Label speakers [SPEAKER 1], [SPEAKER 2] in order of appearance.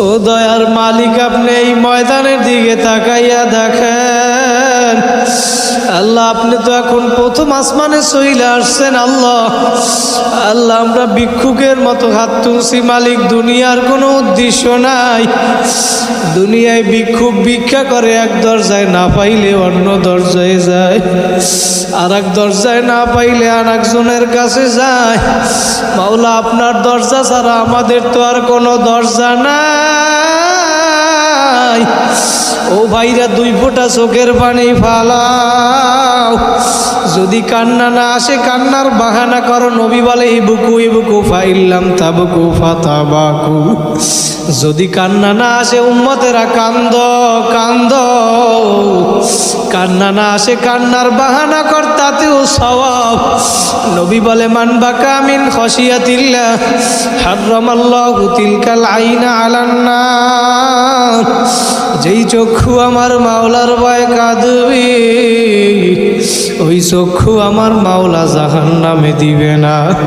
[SPEAKER 1] ও দয়ার মালিক, আপনি এই ময়দানের দিকে তাকাইয়া দেখেন। আল্লাহ, আপনি তো এখন প্রথম আসমানে চলে আসছেন। আল্লাহ আল্লাহ, আমরা ভিক্ষুকের মতো হাত তুলছি মালিক। দুনিয়ার কোনো উদ্দেশ্য নাই। দুনিয়ায় ভিক্ষুক ভিক্ষা করে, এক দরজায় না পাইলে অন্য দরজায় যায়, আর এক দরজায় না পাইলে আর একজনের কাছে যায়। মাওলা, আপনার দরজা ছাড়া আমাদের তো আর কোনো দরজা নাই। ও ভাইরা, 2 ফোঁটা চোখের পানি ফালাও। যদি কান্না না আসে, কান্নার বাহানা করো। নবী বলে ইবুকু ইবুকু ফাইল্লাম তাবুকু ফাতাবাকু। যদি কান্না না আসে উম্মতেরা কান্দ কান্দ। কান্না না আসে, কান্নার বাহানা কর, তাতেও সওয়াব। নবী বলে মান বাকা মিন খশিয়াতিল্লাহ হারামাল্লাহু তিলকাল আইনা আলান নার। যেই চক্ষু আমার মাওলার ভয়ে কাঁদবে, ওই চক্ষু আমার মাওলা জাহান্নামে দিবে না।